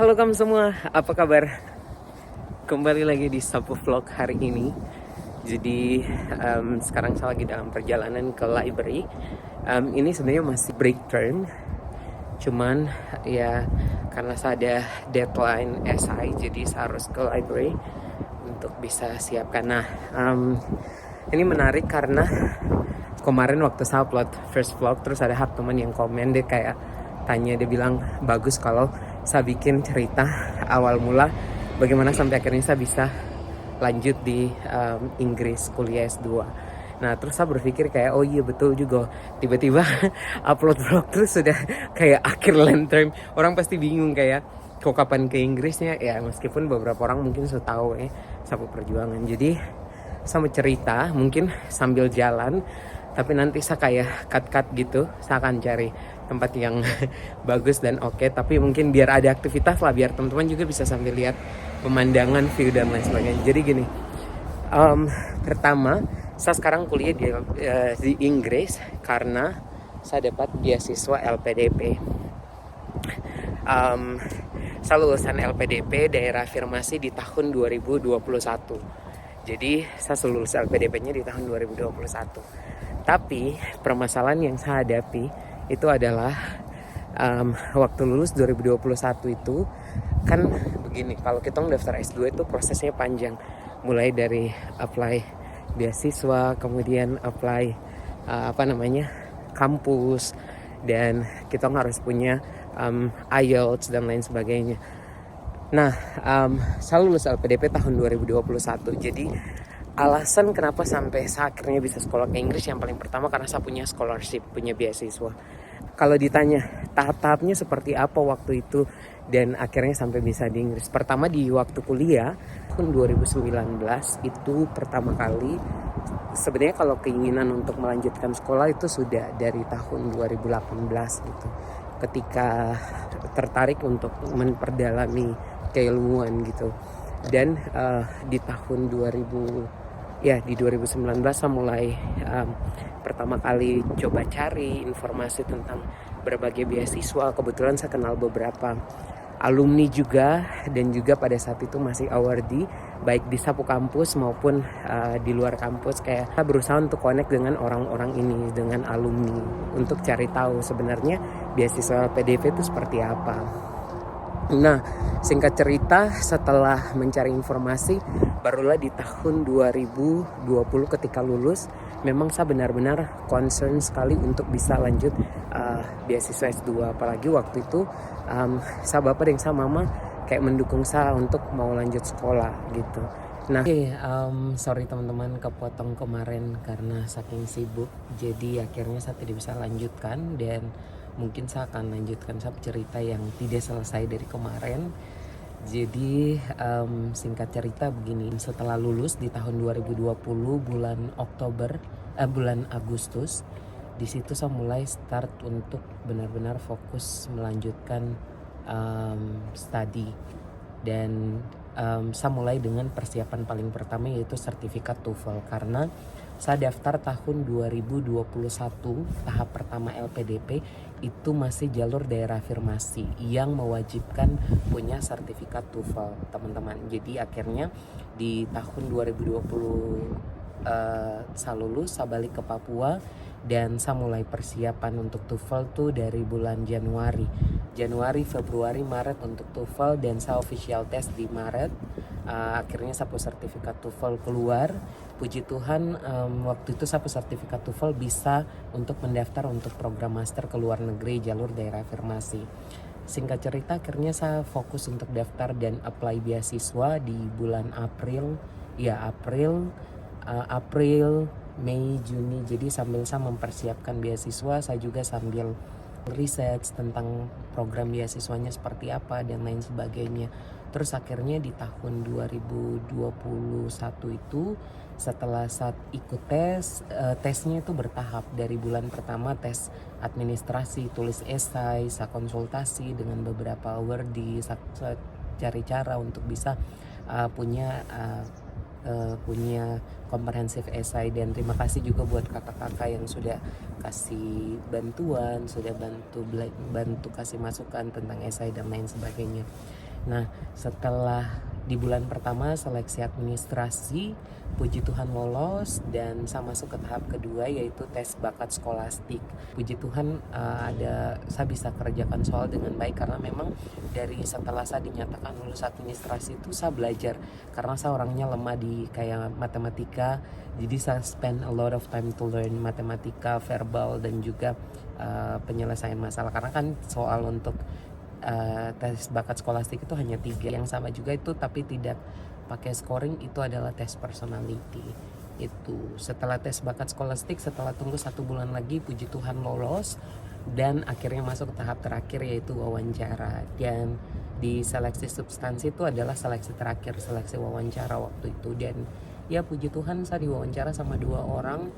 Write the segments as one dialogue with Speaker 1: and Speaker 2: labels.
Speaker 1: Halo kamu semua, apa kabar? Kembali lagi di Sapu Vlog hari ini. Jadi sekarang saya lagi dalam perjalanan ke library. Ini sebenarnya masih break turn, cuman ya karena saya ada deadline SI, jadi saya harus ke library untuk bisa siapkan. Nah, ini menarik karena kemarin waktu saya upload first vlog, terus ada teman yang komen, dia kayak tanya, dia bilang bagus kalau saya bikin cerita awal mula bagaimana sampai akhirnya saya bisa lanjut di Inggris kuliah S2. Nah terus saya berpikir kayak oh iya betul juga, tiba-tiba upload vlog terus sudah kayak akhir long term. Orang pasti bingung kayak kok kapan ke Inggrisnya ya, meskipun beberapa orang mungkin sudah tahu sapu perjuangan. Jadi saya mau cerita mungkin sambil jalan, tapi nanti saya kayak cut gitu, saya akan cari tempat yang bagus dan oke, tapi mungkin biar ada aktivitas lah, biar teman-teman juga bisa sambil lihat pemandangan, view dan lain sebagainya. Jadi gini, pertama saya sekarang kuliah di Inggris karena saya dapat beasiswa LPDP. Saya lulusan LPDP daerah afirmasi di tahun 2021. Jadi saya lulus LPDP-nya di tahun 2021. Tapi permasalahan yang saya hadapi itu adalah waktu lulus 2021 itu kan begini, kalau kita daftar S2 itu prosesnya panjang, mulai dari apply beasiswa, kemudian apply kampus, dan kita harus punya IELTS dan lain sebagainya. Nah, saya lulus LPDP tahun 2021. Jadi alasan kenapa sampai saya akhirnya bisa sekolah ke Inggris yang paling pertama karena saya punya scholarship, punya beasiswa. Kalau ditanya tahap-tahapnya seperti apa waktu itu dan akhirnya sampai bisa di Inggris. Pertama di waktu kuliah tahun 2019 itu pertama kali, sebenarnya kalau keinginan untuk melanjutkan sekolah itu sudah dari tahun 2018 gitu. Ketika tertarik untuk memperdalami keilmuan gitu. Dan di tahun 2019 saya mulai pertama kali coba cari informasi tentang berbagai beasiswa. Kebetulan saya kenal beberapa alumni juga, dan juga pada saat itu masih awardee baik di Sapu kampus maupun di luar kampus. Kayak saya berusaha untuk connect dengan orang-orang ini, dengan alumni, untuk cari tahu sebenarnya beasiswa LPDP itu seperti apa. Nah, singkat cerita, setelah mencari informasi, barulah di tahun 2020 ketika lulus, memang saya benar-benar concern sekali untuk bisa lanjut beasiswa S2. Apalagi waktu itu saya bapak dan saya mama kayak mendukung saya untuk mau lanjut sekolah gitu. Nah, sorry teman-teman kepotong kemarin karena saking sibuk, jadi akhirnya saya tidak bisa lanjutkan, dan mungkin saya akan lanjutkan cerita yang tidak selesai dari kemarin. Jadi singkat cerita begini, setelah lulus di tahun 2020 bulan Agustus, di situ saya mulai start untuk benar-benar fokus melanjutkan studi, dan saya mulai dengan persiapan paling pertama yaitu sertifikat TOEFL, karena saya daftar tahun 2021 tahap pertama LPDP itu masih jalur daerah afirmasi yang mewajibkan punya sertifikat TOEFL, teman-teman. Jadi akhirnya di tahun 2020 saya lulus, saya balik ke Papua, dan saya mulai persiapan untuk TOEFL tuh dari bulan Januari, Februari, Maret untuk TOEFL, dan saya official test di Maret. Akhirnya saya sertifikat TOEFL keluar. Puji Tuhan waktu itu saya sertifikat TOEFL bisa untuk mendaftar untuk program master ke luar negeri jalur daerah afirmasi. Singkat cerita akhirnya saya fokus untuk daftar dan apply beasiswa di bulan April, Mei, Juni. Jadi sambil saya mempersiapkan beasiswa, saya juga sambil research tentang program beasiswanya seperti apa dan lain sebagainya. Terus akhirnya di tahun 2021 itu setelah saat ikut tesnya itu bertahap. Dari bulan pertama tes administrasi, tulis esai, saya konsultasi dengan beberapa awardee, saya cari cara untuk bisa punya komprehensif esai. Dan terima kasih juga buat kakak-kakak yang sudah kasih bantuan, sudah bantu kasih masukan tentang esai dan lain sebagainya. Nah, setelah di bulan pertama seleksi administrasi, puji Tuhan lolos, dan saya masuk ke tahap kedua yaitu tes bakat skolastik. Puji Tuhan saya bisa kerjakan soal dengan baik karena memang dari setelah saya dinyatakan lulus administrasi itu saya belajar karena saya orangnya lemah di kayak matematika, jadi saya spend a lot of time to learn matematika, verbal, dan juga penyelesaian masalah karena kan soal untuk tes bakat skolastik itu hanya 3 yang sama juga itu tapi tidak pakai scoring, itu adalah tes personality. Itu setelah tes bakat skolastik, setelah tunggu 1 bulan lagi, puji Tuhan lolos dan akhirnya masuk ke tahap terakhir yaitu wawancara. Dan di seleksi substansi itu adalah seleksi terakhir, seleksi wawancara waktu itu. Dan ya puji Tuhan saya diwawancara sama 2 orang.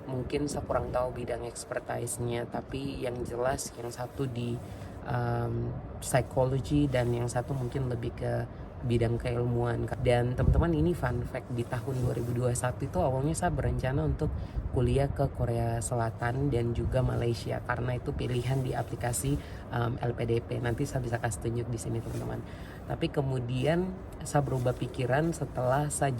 Speaker 1: Mungkin saya kurang tahu bidang expertise-nya, tapi yang jelas yang satu di psychology dan yang satu mungkin lebih ke bidang keilmuan. Dan teman-teman, ini fun fact, di tahun 2021 itu awalnya saya berencana untuk kuliah ke Korea Selatan dan juga Malaysia karena itu pilihan di aplikasi LPDP. Nanti saya bisa kasih tunjuk di sini teman-teman. Tapi kemudian saya berubah pikiran setelah saya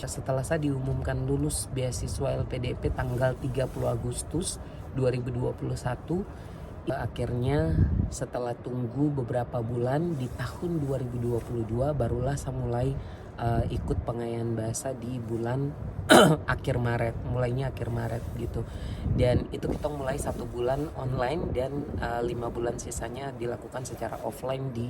Speaker 1: diumumkan lulus beasiswa LPDP tanggal 30 Agustus 2021. Akhirnya setelah tunggu beberapa bulan di tahun 2022 barulah saya mulai ikut pengayaan bahasa di bulan mulainya akhir Maret gitu. Dan itu kita mulai 1 bulan online dan 5 bulan sisanya dilakukan secara offline di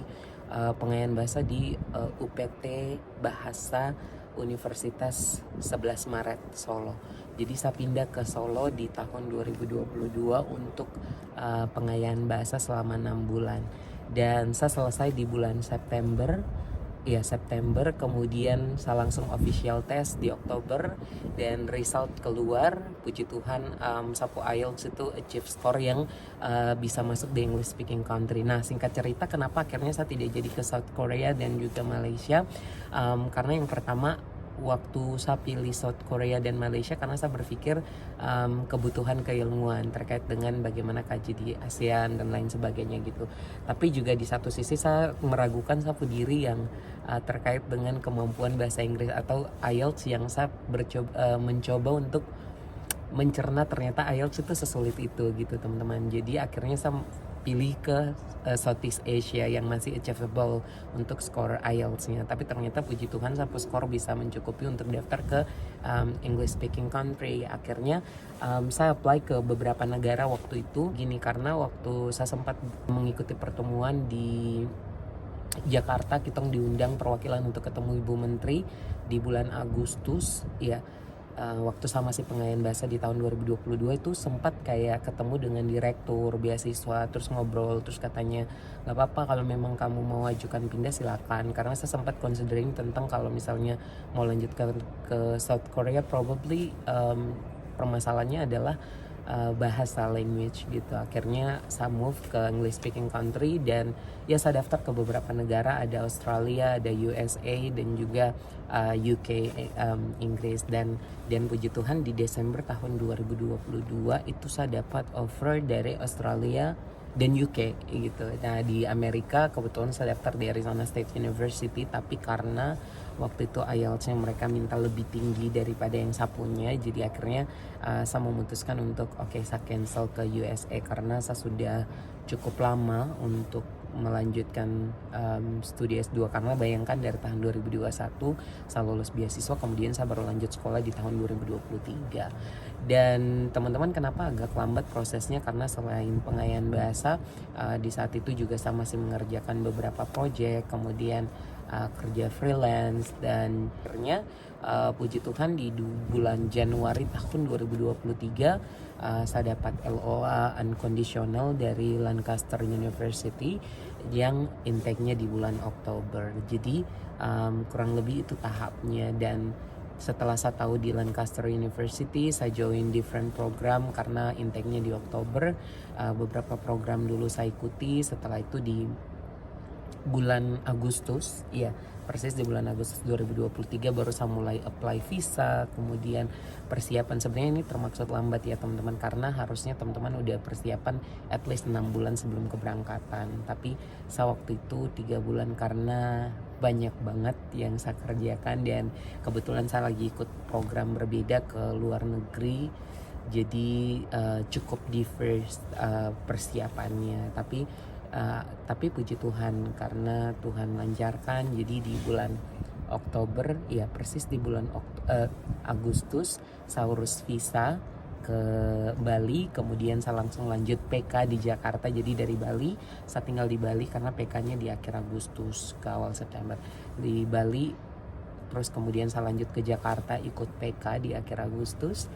Speaker 1: pengayaan bahasa di UPT Bahasa Universitas 11 Maret Solo. Jadi saya pindah ke Solo di tahun 2022 untuk pengayaan bahasa selama 6 bulan. Dan saya selesai di bulan September, kemudian saya langsung official test di Oktober dan result keluar. Puji Tuhan, Sapu IELTS itu achieve score yang bisa masuk di English speaking country. Nah, singkat cerita kenapa akhirnya saya tidak jadi ke South Korea dan juga Malaysia, karena yang pertama waktu saya pilih South Korea dan Malaysia karena saya berpikir kebutuhan keilmuan terkait dengan bagaimana kaji di ASEAN dan lain sebagainya gitu. Tapi juga di satu sisi saya meragukan satu diri yang terkait dengan kemampuan bahasa Inggris atau IELTS yang saya mencoba untuk mencerna ternyata IELTS itu sesulit itu gitu teman-teman. Jadi akhirnya saya pilih ke Southeast Asia yang masih achievable untuk skor IELTS-nya. Tapi ternyata puji Tuhan sampai skor bisa mencukupi untuk daftar ke English speaking country. Akhirnya saya apply ke beberapa negara waktu itu gini karena waktu saya sempat mengikuti pertemuan di Jakarta, kita diundang perwakilan untuk ketemu Ibu Menteri di bulan Agustus ya. Waktu saya masih pengayaan bahasa di tahun 2022 itu sempat kayak ketemu dengan direktur beasiswa, terus ngobrol, terus katanya nggak apa-apa kalau memang kamu mau ajukan pindah silakan, karena saya sempat considering tentang kalau misalnya mau lanjutkan ke South Korea probably permasalahannya adalah bahasa language gitu. Akhirnya saya move ke English speaking country dan ya saya daftar ke beberapa negara, ada Australia, ada USA dan juga UK, Inggris. Dan puji Tuhan di Desember tahun 2022 itu saya dapat offer dari Australia dan UK gitu. Nah di Amerika kebetulan saya daftar di Arizona State University, tapi karena waktu itu IELTS-nya mereka minta lebih tinggi daripada yang saya punya, jadi akhirnya saya memutuskan untuk saya cancel ke USA karena saya sudah cukup lama untuk melanjutkan studi S2. Karena bayangkan dari tahun 2021 saya lulus beasiswa, kemudian saya baru lanjut sekolah di tahun 2023. Dan teman-teman, kenapa agak lambat prosesnya? Karena selain pengayaan bahasa, di saat itu juga saya masih mengerjakan beberapa proyek, kemudian kerja freelance, dan akhirnya puji Tuhan di bulan Januari tahun 2023 saya dapat LOA unconditional dari Lancaster University yang intake-nya di bulan Oktober. Jadi kurang lebih itu tahapnya. Dan setelah saya tahu di Lancaster University, saya join different program karena intake-nya di Oktober. Beberapa program dulu saya ikuti, setelah itu di bulan Agustus, persis di bulan Agustus 2023 baru saya mulai apply visa, kemudian persiapan. Sebenarnya ini termaksud lambat ya teman-teman, karena harusnya teman-teman udah persiapan at least 6 bulan sebelum keberangkatan. Tapi saya waktu itu 3 bulan karena banyak banget yang saya kerjakan, dan kebetulan saya lagi ikut program berbeda ke luar negeri, jadi cukup diverse persiapannya, tapi puji Tuhan karena Tuhan lancarkan. Jadi di bulan Oktober, ya persis di bulan Agustus saya urus visa ke Bali, kemudian saya langsung lanjut PK di Jakarta. Jadi dari Bali saya tinggal di Bali karena PK-nya di akhir Agustus ke awal September di Bali, terus kemudian saya lanjut ke Jakarta ikut PK di akhir Agustus,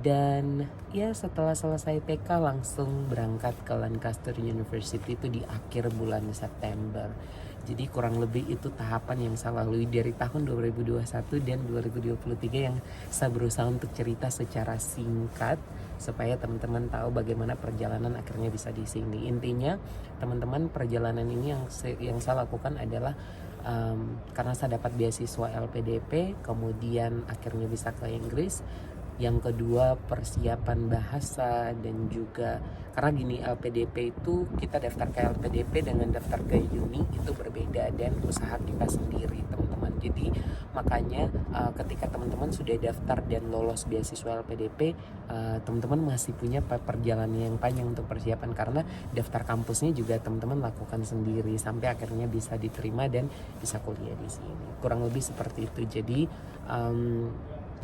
Speaker 1: dan ya setelah selesai PK langsung berangkat ke Lancaster University itu di akhir bulan September. Jadi kurang lebih itu tahapan yang saya lalui dari tahun 2021 dan 2023 yang saya berusaha untuk cerita secara singkat supaya teman-teman tahu bagaimana perjalanan akhirnya bisa di sini. Intinya teman-teman, perjalanan ini yang saya lakukan adalah karena saya dapat beasiswa LPDP, kemudian akhirnya bisa ke Inggris. Yang kedua persiapan bahasa, dan juga karena gini, LPDP itu kita daftar ke LPDP dengan daftar ke uni itu berbeda, dan usaha kita sendiri teman-teman. Jadi makanya ketika teman-teman sudah daftar dan lolos beasiswa LPDP, teman-teman masih punya perjalanan yang panjang untuk persiapan, karena daftar kampusnya juga teman-teman lakukan sendiri sampai akhirnya bisa diterima dan bisa kuliah di sini. Kurang lebih seperti itu.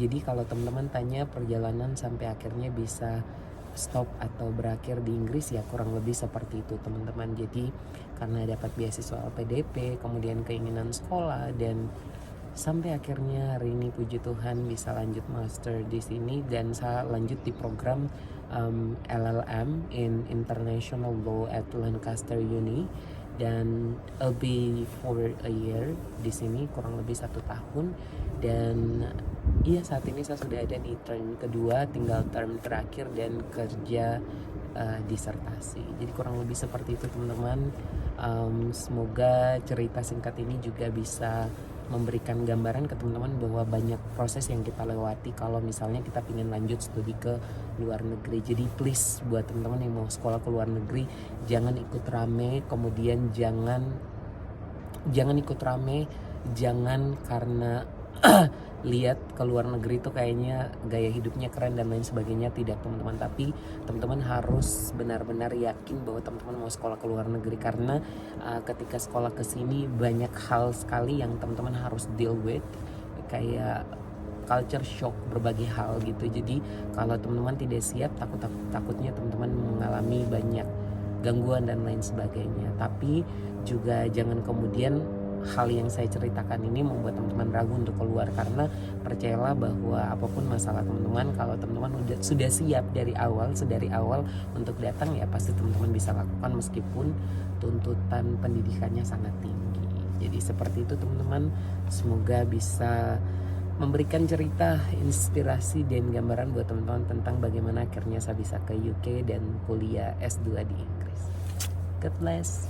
Speaker 1: Jadi kalau teman-teman tanya perjalanan sampai akhirnya bisa stop atau berakhir di Inggris, ya kurang lebih seperti itu teman-teman. Jadi karena dapat beasiswa LPDP, kemudian keinginan sekolah, dan sampai akhirnya hari ini puji Tuhan bisa lanjut master di sini, dan saya lanjut di program LLM in International Law at Lancaster Uni, dan I'll be for a year di sini, kurang lebih 1 tahun. Dan iya, saat ini saya sudah ada di term kedua, tinggal term terakhir dan kerja disertasi. Jadi kurang lebih seperti itu teman-teman. Semoga cerita singkat ini juga bisa memberikan gambaran ke teman-teman bahwa banyak proses yang kita lewati kalau misalnya kita ingin lanjut studi ke luar negeri. Jadi please buat teman-teman yang mau sekolah ke luar negeri, jangan ikut rame, kemudian jangan ikut rame, jangan karena lihat ke luar negeri itu kayaknya gaya hidupnya keren dan lain sebagainya. Tidak teman-teman, tapi teman-teman harus benar-benar yakin bahwa teman-teman mau sekolah ke luar negeri, karena ketika sekolah ke sini banyak hal sekali yang teman-teman harus deal with, kayak culture shock, berbagai hal gitu. Jadi kalau teman-teman tidak siap, takutnya teman-teman mengalami banyak gangguan dan lain sebagainya. Tapi juga jangan kemudian hal yang saya ceritakan ini membuat teman-teman ragu untuk keluar, karena percayalah bahwa apapun masalah teman-teman, kalau teman-teman sudah siap dari awal untuk datang, ya pasti teman-teman bisa lakukan meskipun tuntutan pendidikannya sangat tinggi. Jadi seperti itu teman-teman, semoga bisa memberikan cerita, inspirasi dan gambaran buat teman-teman tentang bagaimana akhirnya saya bisa ke UK dan kuliah S2 di Inggris. God bless.